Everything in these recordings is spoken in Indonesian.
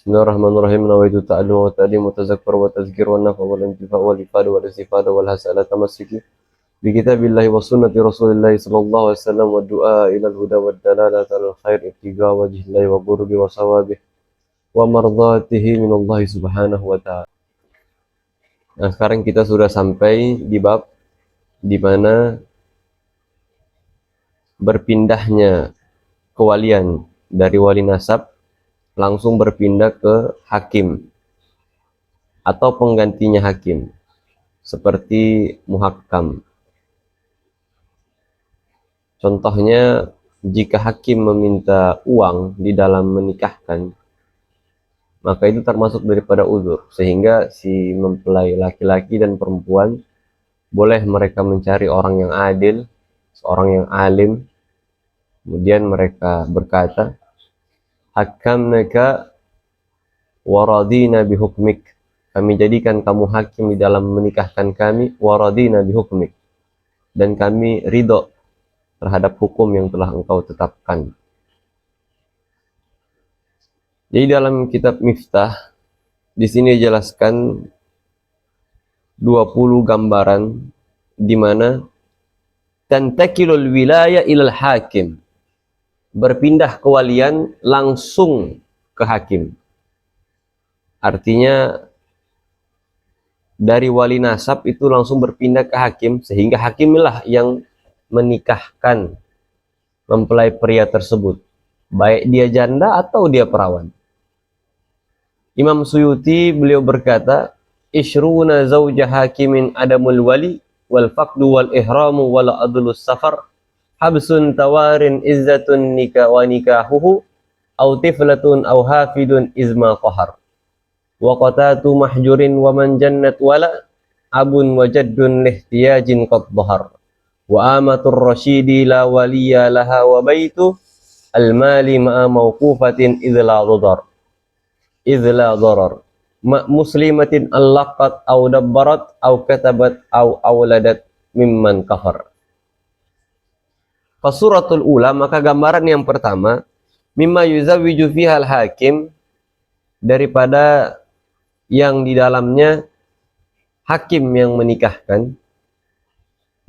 Bismillahirrahmanirrahim. Nawaitu ta'allum wa ta'lim wa tazakkar wa tazkir wa nafa wal intifa wal ifada wal istifada wal hasala tamassiki bi kitabillahi wa sunnati rasulillahi sallallahu alaihi wasallam wa du'a ila al-huda wa dalalata al khair ibtiga wajhillahi wa qurbi wa sawabih wa mardatihi minallahi subhanahu wa ta'ala. Nah, sekarang kita sudah sampai di bab di mana berpindahnya kewalian dari wali nasab langsung berpindah ke hakim atau penggantinya hakim seperti muhakkam. Contohnya, jika hakim meminta uang di dalam menikahkan, maka itu termasuk daripada uzur, sehingga si mempelai laki-laki dan perempuan boleh mereka mencari orang yang adil, seorang yang alim. Kemudian mereka berkata, hakamnaka waradina bihukmik, kami jadikan kamu hakim di dalam menikahkan kami, waradina bihukmik, dan kami ridho terhadap hukum yang telah engkau tetapkan. Jadi dalam kitab Miftah di sini dijelaskan 20 gambaran di mana tantakilul wilayah ilal hakim, berpindah kewalian langsung ke hakim. Artinya dari wali nasab itu langsung berpindah ke hakim, sehingga hakimlah yang menikahkan mempelai pria tersebut, baik dia janda atau dia perawan. Imam Suyuti beliau berkata, ishruna zawja hakimin adamul wali wal faqdu wal ihramu wal adlus safar habsun tawarin izzatun nikah wa nikahuhu au tiflatun au hafidun izma qahar wa qatatu mahjurin wa man jannat wala abun wa jaddun lihtiyajin qad dhahar wa amatur rasyidi la waliya laha wa baitu al-mali ma'a mawqufatin idla darar muslimatin allaqat au dabbarat au katabat au awladat mimman kafar. Fasuratul ula, maka gambaran yang pertama, mimma yuzawwiju fiha al-hakim, daripada yang di dalamnya hakim yang menikahkan,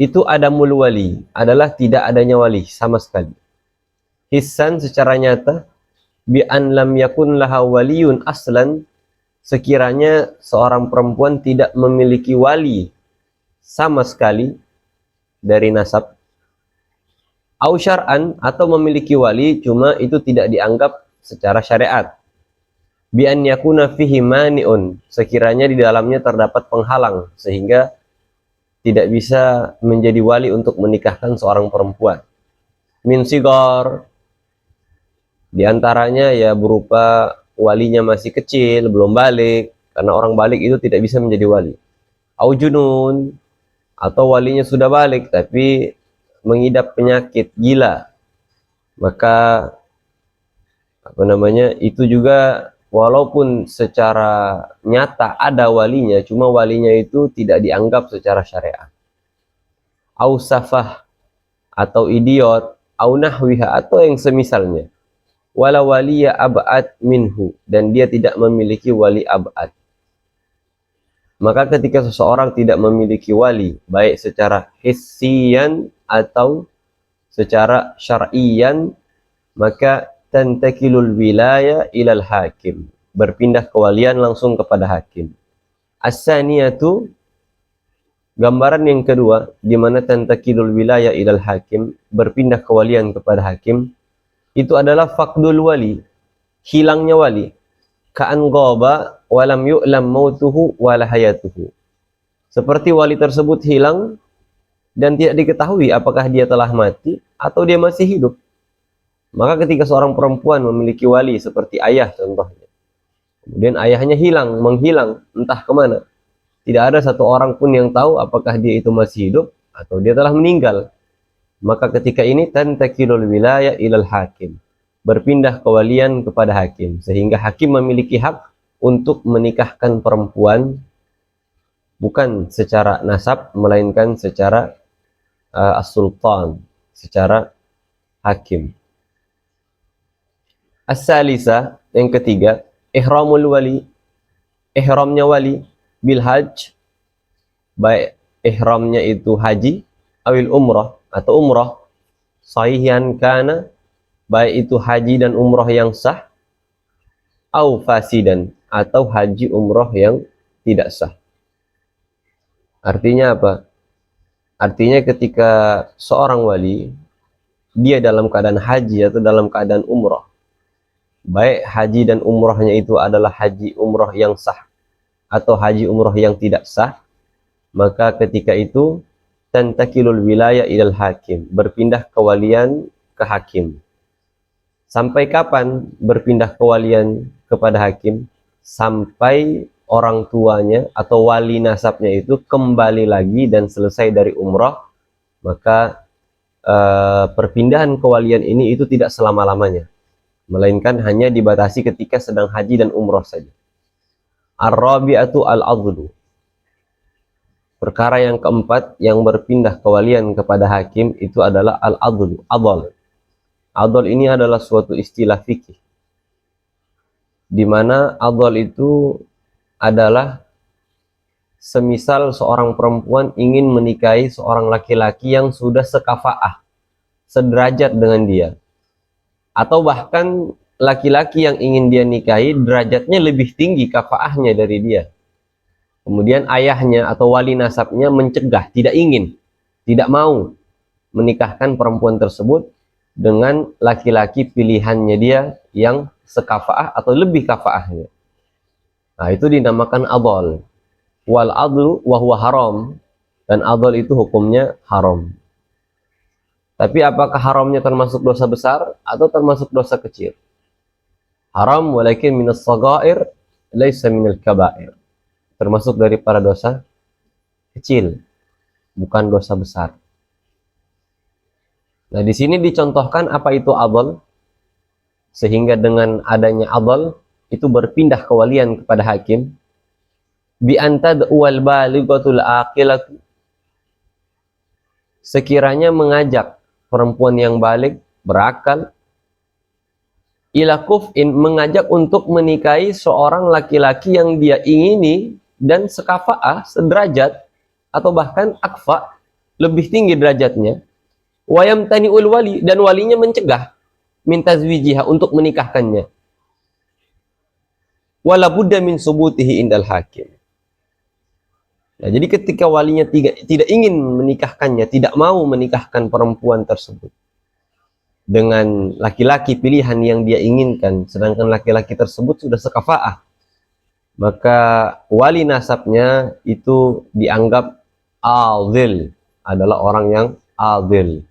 itu adamul wali, adalah tidak adanya wali sama sekali. Hissan, secara nyata, bi an lam yakun laha waliyun aslan, sekiranya seorang perempuan tidak memiliki wali sama sekali dari nasab, au syar'an, atau memiliki wali cuma itu tidak dianggap secara syariat, bi an yakuna fihi mani'un, sekiranya di dalamnya terdapat penghalang sehingga tidak bisa menjadi wali untuk menikahkan seorang perempuan. Min sigar, diantaranya ya berupa walinya masih kecil, belum balik, karena orang balik itu tidak bisa menjadi wali. Au junun, atau walinya sudah balik tapi mengidap penyakit gila, maka itu juga walaupun secara nyata ada walinya, cuma walinya itu tidak dianggap secara syariat. Au safah, atau idiot, au nahwiha, atau yang semisalnya. Wala waliya ab'ad minhu, dan dia tidak memiliki wali ab'ad. Maka ketika seseorang tidak memiliki wali, baik secara hissiyan atau secara syar'iyan, maka tantakilul wilayah ilal hakim, berpindah kewalian langsung kepada hakim. As-saniyatu, gambaran yang kedua, di mana tantakilul wilayah ilal hakim, berpindah kewalian kepada hakim, itu adalah faqdul wali, hilangnya wali. Ka'an ghaba walam yu'lam mautuhu wala hayatuhu, seperti wali tersebut hilang dan tidak diketahui apakah dia telah mati atau dia masih hidup. Maka ketika seorang perempuan memiliki wali seperti ayah contohnya, kemudian ayahnya menghilang entah kemana, tidak ada satu orang pun yang tahu apakah dia itu masih hidup atau dia telah meninggal, maka ketika ini tantakilul wilayah ilal hakim, berpindah kewalian kepada hakim, sehingga hakim memiliki hak untuk menikahkan perempuan bukan secara nasab, melainkan secara as-sultan, secara hakim. As-salisa, yang ketiga, ihramul wali, ihramnya wali, bil hajj, baik ihramnya itu haji, awil umrah atau umrah, sahihan kana, baik itu haji dan umrah yang sah, au fasidan, atau haji umrah yang tidak sah. Artinya apa? Artinya ketika seorang wali, dia dalam keadaan haji atau dalam keadaan umrah, baik haji dan umrahnya itu adalah haji umrah yang sah atau haji umrah yang tidak sah, maka ketika itu tantakilul wilayah ilal hakim, berpindah kewalian ke hakim. Sampai kapan berpindah kewalian kepada hakim? Sampai orang tuanya atau wali nasabnya itu kembali lagi dan selesai dari umrah, maka perpindahan kewalian ini itu tidak selama-lamanya, melainkan hanya dibatasi ketika sedang haji dan umrah saja. Ar-rabi'atu al-adlu. Perkara yang keempat yang berpindah kewalian kepada hakim itu adalah al-adlu, adl. Adl ini adalah suatu istilah fikih, di mana adl itu adalah semisal seorang perempuan ingin menikahi seorang laki-laki yang sudah sekafaah, sederajat dengan dia, atau bahkan laki-laki yang ingin dia nikahi derajatnya lebih tinggi kafaahnya dari dia. Kemudian ayahnya atau wali nasabnya mencegah, tidak ingin, tidak mau menikahkan perempuan tersebut dengan laki-laki pilihannya dia yang sekafaah atau lebih kafaahnya. Nah, itu dinamakan adl. Wal adlu wa huwa haram, dan adl itu hukumnya haram. Tapi apakah haramnya termasuk dosa besar atau termasuk dosa kecil? Haram walakin minas shaghair laisa minal kabair. Termasuk dari para dosa kecil, bukan dosa besar. Nah, di sini dicontohkan apa itu adl, sehingga dengan adanya adl itu berpindah kewalian kepada hakim. Bi antad wal balighatul aqilatu, sekiranya mengajak perempuan yang balik, berakal, ila kuf'in, mengajak untuk menikahi seorang laki-laki yang dia ingini dan sekafa'ah, sederajat, atau bahkan akfa, lebih tinggi derajatnya. Wa yamtani'ul wali, dan walinya mencegah minta zwijiha, untuk menikahkannya. Wala budda min subutihi indal hakim. Nah, jadi ketika walinya tidak ingin menikahkannya, tidak mau menikahkan perempuan tersebut dengan laki-laki pilihan yang dia inginkan, sedangkan laki-laki tersebut sudah sekafaah, maka wali nasabnya itu dianggap adil, adalah orang yang adil,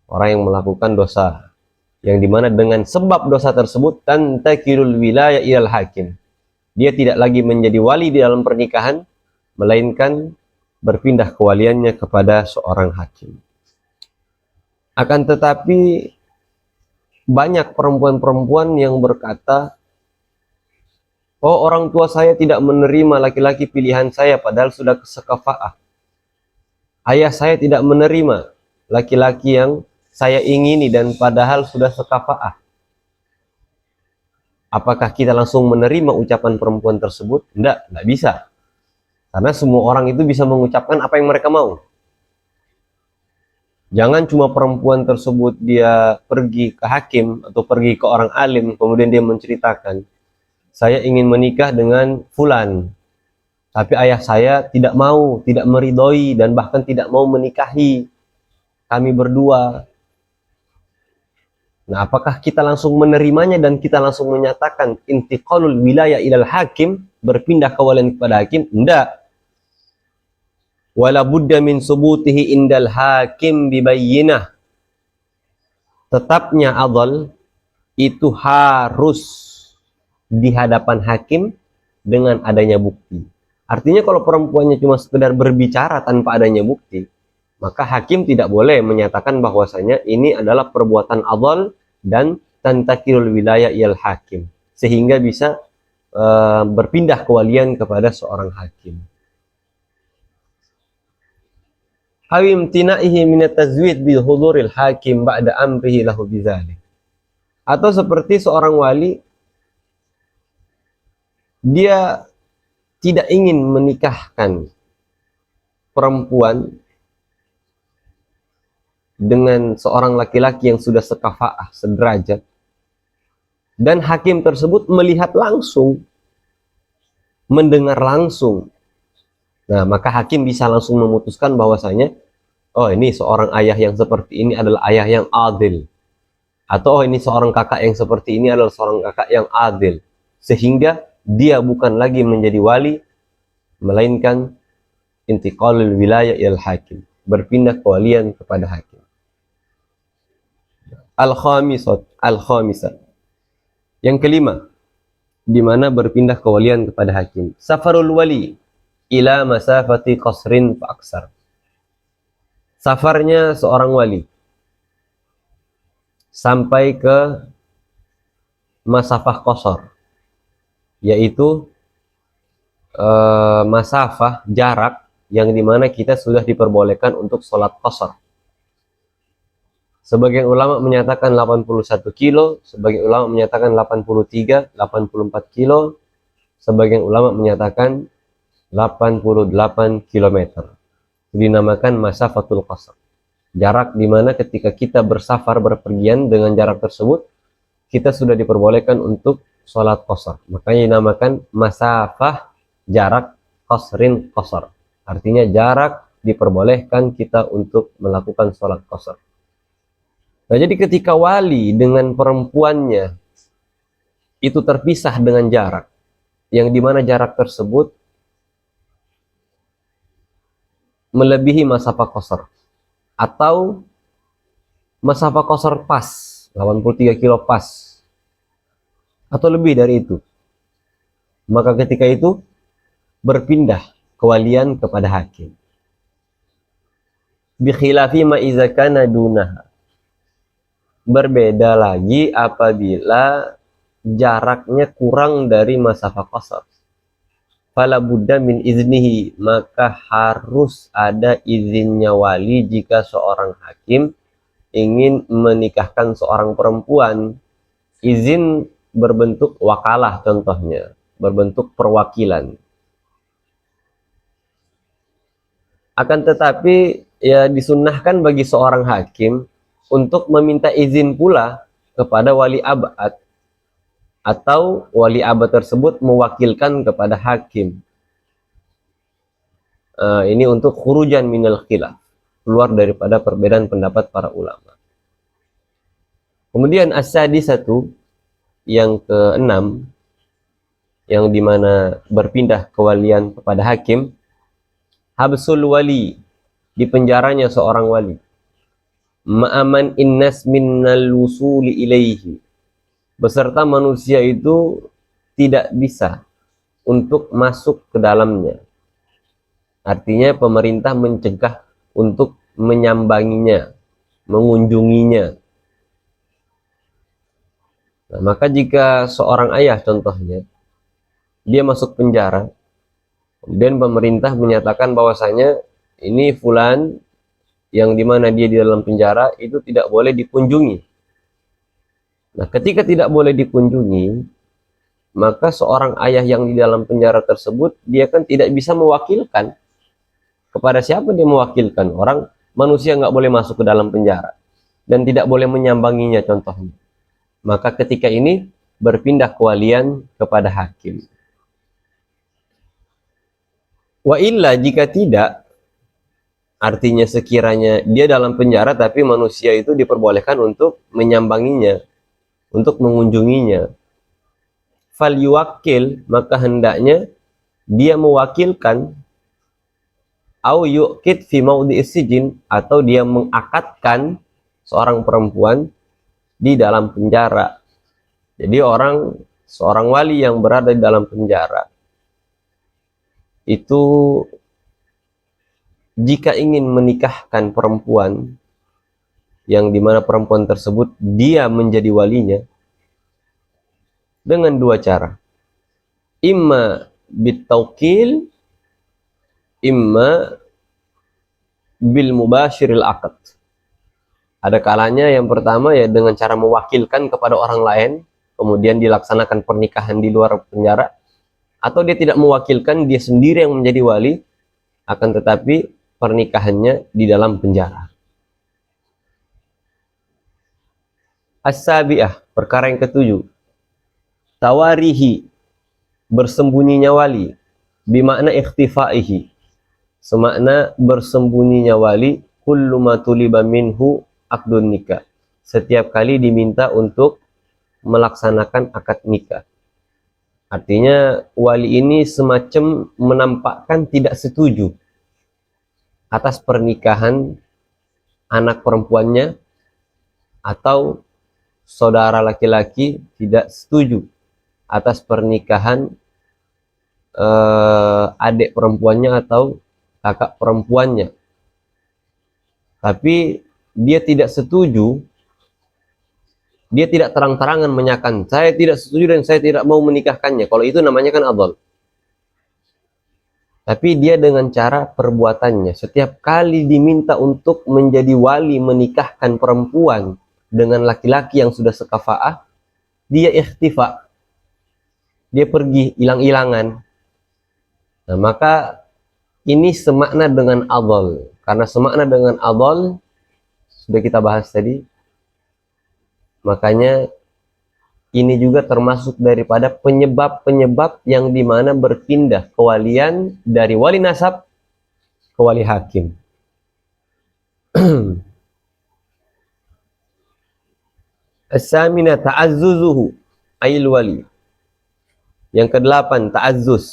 orang yang melakukan dosa, yang dimana dengan sebab dosa tersebut tantakilul wilayah ilal hakim, dia tidak lagi menjadi wali di dalam pernikahan, melainkan berpindah kewaliannya kepada seorang hakim. Akan tetapi banyak perempuan-perempuan yang berkata, oh, orang tua saya tidak menerima laki-laki pilihan saya padahal sudah sekafaah. Ayah saya tidak menerima laki-laki yang saya ingini dan padahal sudah sekafaah. Apakah kita langsung menerima ucapan perempuan tersebut? Enggak bisa. Karena semua orang itu bisa mengucapkan apa yang mereka mau. Jangan cuma perempuan tersebut dia pergi ke hakim atau pergi ke orang alim, kemudian dia menceritakan, saya ingin menikah dengan fulan, tapi ayah saya tidak mau, tidak meridhoi, dan bahkan tidak mau menikahi kami berdua. Nah, apakah kita langsung menerimanya dan kita langsung menyatakan intiqalul wilayah ilal hakim, berpindah kewalian kepada hakim? Enggak. Wala budda min subutihi indal hakim bibayyinah. Tetapnya adl itu harus di hadapan hakim dengan adanya bukti. Artinya kalau perempuannya cuma sekedar berbicara tanpa adanya bukti, maka hakim tidak boleh menyatakan bahwasanya ini adalah perbuatan adl dan tantakilul wilayah il hakim, sehingga bisa berpindah kewalian kepada seorang hakim. Hawim tinaihi minat tazwid bil huduril hakim ba'da amrihi lahu bidzalik. Atau seperti seorang wali dia tidak ingin menikahkan perempuan dengan seorang laki-laki yang sudah sekafaah, sederajat, dan hakim tersebut melihat langsung, mendengar langsung, nah maka hakim bisa langsung memutuskan bahwasanya, oh ini seorang ayah yang seperti ini adalah ayah yang adil, atau oh, ini seorang kakak yang seperti ini adalah seorang kakak yang adil, sehingga dia bukan lagi menjadi wali, melainkan intiqalul wilayah ilal hakim, berpindah kewalian kepada hakim. Al-khamisah. Yang kelima, di mana berpindah kewalian kepada hakim. Safarul wali ila masafati qasrin fa aksar. Safarnya seorang wali sampai ke masafah qasar, yaitu masafah, jarak yang dimana kita sudah diperbolehkan untuk sholat qasar. Sebagian ulama menyatakan 81 kilo, sebagian ulama menyatakan 83, 84 kilo, sebagian ulama menyatakan 88 kilometer. Dinamakan masafatul qasar. Jarak di mana ketika kita bersafar, berpergian dengan jarak tersebut, kita sudah diperbolehkan untuk sholat qasar. Makanya dinamakan masafah jarak qasrin qasar. Artinya jarak diperbolehkan kita untuk melakukan sholat qasar. Nah, jadi ketika wali dengan perempuannya itu terpisah dengan jarak, yang dimana jarak tersebut melebihi masafah qasar, atau masafah qasar pas, 83 kilo pas, atau lebih dari itu, maka ketika itu berpindah kewalian kepada hakim. Bi khilafi ma iza kana dunaha. Berbeda lagi apabila jaraknya kurang dari masafah qasar. Fala budda min iznihi, maka harus ada izinnya wali jika seorang hakim ingin menikahkan seorang perempuan. Izin berbentuk wakalah contohnya, berbentuk perwakilan. Akan tetapi ya disunnahkan bagi seorang hakim untuk meminta izin pula kepada wali abad, atau wali abad tersebut mewakilkan kepada hakim. Ini untuk khurujan minal khilaf, keluar daripada perbedaan pendapat para ulama. Kemudian as-sadisatu, yang keenam, yang dimana berpindah kewalian kepada hakim, habsul wali, dipenjaranya seorang wali, ma'aman innas minnal wusuli ilaihi, beserta manusia itu tidak bisa untuk masuk ke dalamnya. Artinya pemerintah mencegah untuk menyambanginya, mengunjunginya. Nah, maka jika seorang ayah contohnya, dia masuk penjara, kemudian pemerintah menyatakan bahwasanya ini fulan yang dimana dia di dalam penjara itu tidak boleh dikunjungi. Nah, ketika tidak boleh dikunjungi, maka seorang ayah yang di dalam penjara tersebut, dia kan tidak bisa mewakilkan. Kepada siapa dia mewakilkan? Orang manusia nggak boleh masuk ke dalam penjara dan tidak boleh menyambanginya contohnya. Maka ketika ini berpindah kewalian kepada hakim. Wa illa, jika tidak, artinya sekiranya dia dalam penjara tapi manusia itu diperbolehkan untuk menyambanginya, untuk mengunjunginya, fal yuwakil, maka hendaknya dia mewakilkan, au yuqid fi maudhi'is sijin, atau dia mengakadkan seorang perempuan di dalam penjara. Jadi seorang wali yang berada di dalam penjara itu jika ingin menikahkan perempuan yang dimana perempuan tersebut dia menjadi walinya, dengan dua cara, imma bitawkil, imma bil mubashiril aqd. Ada kalanya yang pertama ya dengan cara mewakilkan kepada orang lain, kemudian dilaksanakan pernikahan di luar penjara, atau dia tidak mewakilkan, dia sendiri yang menjadi wali, akan tetapi pernikahannya di dalam penjara. As-sabi'ah, perkara yang ketujuh, tawarihi, bersembunyinya wali, bimakna ikhtifaihi, semakna bersembunyinya wali, kullu ma tuliba minhu aqdun nikah, setiap kali diminta untuk melaksanakan akad nikah. Artinya wali ini semacam menampakkan tidak setuju atas pernikahan anak perempuannya, atau saudara laki-laki tidak setuju atas pernikahan adik perempuannya atau kakak perempuannya. Tapi dia tidak setuju, dia tidak terang-terangan menyatakan saya tidak setuju dan saya tidak mau menikahkannya. Kalau itu namanya kan adol. Tapi dia dengan cara perbuatannya, setiap kali diminta untuk menjadi wali menikahkan perempuan dengan laki-laki yang sudah sekafaah, dia ikhtifa, dia pergi hilang-hilangan. Nah, maka ini semakna dengan adol. Karena semakna dengan adol sudah kita bahas tadi, makanya ini juga termasuk daripada penyebab-penyebab yang dimana berpindah kewalian dari wali nasab ke wali hakim. As-samina ta'azzuzuhu ayil wali. Yang kedelapan, ta'azzuz.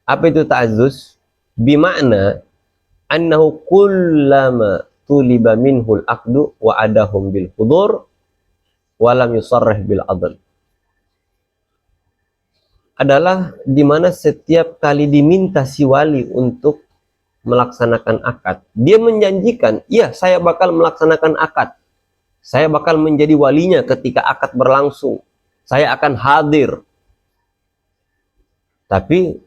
Apa itu ta'azzuz? Bimakna annahu kullama tuliba minhul aqdu wa adahum bil hudur walam yusarrih bil adl. Adalah dimana setiap kali diminta si wali untuk melaksanakan akad, dia menjanjikan, iya saya bakal melaksanakan akad, saya bakal menjadi walinya ketika akad berlangsung, saya akan hadir. Tapi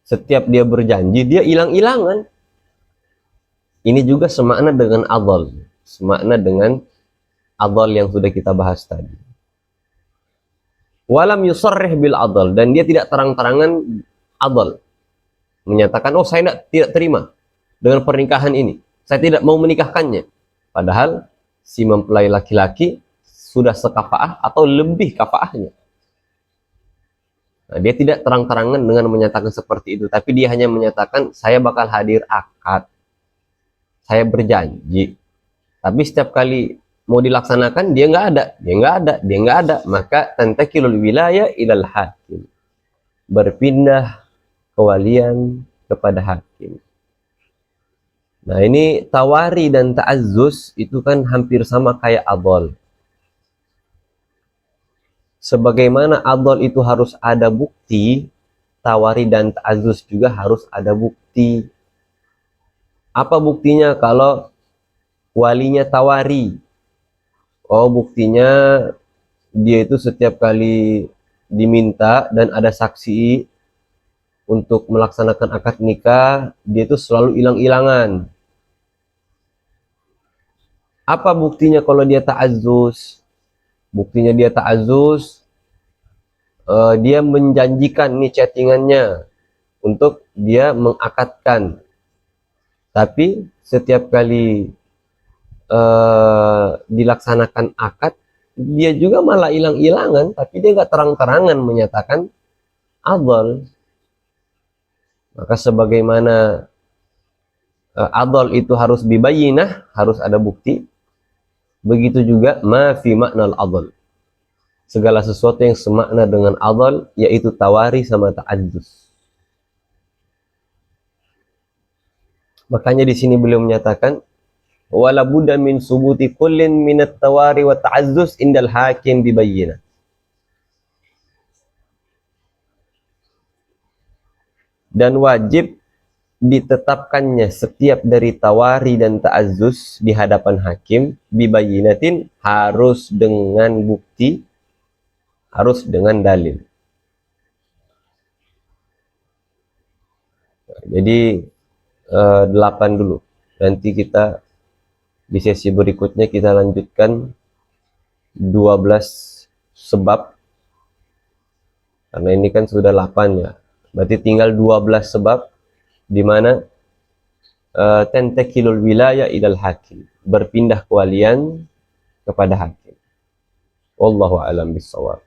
setiap dia berjanji, dia hilang-hilangan. Ini juga semakna dengan adl, semakna dengan adl yang sudah kita bahas tadi. Walam yusarrih bil adl, dan dia tidak terang-terangan adl, menyatakan oh saya tidak terima dengan pernikahan ini, saya tidak mau menikahkannya, padahal si mempelai laki-laki sudah sekafaah atau lebih kafaahnya. Nah, dia tidak terang-terangan dengan menyatakan seperti itu, tapi dia hanya menyatakan saya bakal hadir akad, saya berjanji. Tapi setiap kali mau dilaksanakan dia nggak ada, maka tantakilul wilayah ilal hakim, berpindah kewalian kepada hakim. Nah, ini tawari dan ta'azzuz itu kan hampir sama kayak adol. Sebagaimana adol itu harus ada bukti, tawari dan ta'azzuz juga harus ada bukti. Apa buktinya kalau walinya tawari? Oh, buktinya dia itu setiap kali diminta dan ada saksi untuk melaksanakan akad nikah, dia itu selalu hilang-hilangan. Apa buktinya kalau dia ta'azzuz? Buktinya dia ta'azzuz, dia menjanjikan nih chattingannya untuk dia mengakadkan. Tapi setiap kali dilaksanakan akad, dia juga malah hilang-hilangan, tapi dia nggak terang-terangan menyatakan adol. Maka sebagaimana adol itu harus bibayinah, harus ada bukti, begitu juga ma fi maknal adol, segala sesuatu yang semakna dengan adol, yaitu tawari sama ta'addus. Makanya di sini beliau menyatakan wala budda min subuti kullin minat tawari wa ta'azzuz indal hakim bibayyinah. Dan wajib ditetapkannya setiap dari tawari dan ta'azzuz di hadapan hakim bibayyinatin, harus dengan bukti, harus dengan dalil. Jadi 8 dulu. Nanti kita di sesi berikutnya kita lanjutkan 12 sebab Karena ini kan sudah 8 ya. Berarti tinggal 12 sebab di mana tentakilul wilayah ilal hakim, berpindah kewalian kepada hakim. Wallahu a'lam bissawab.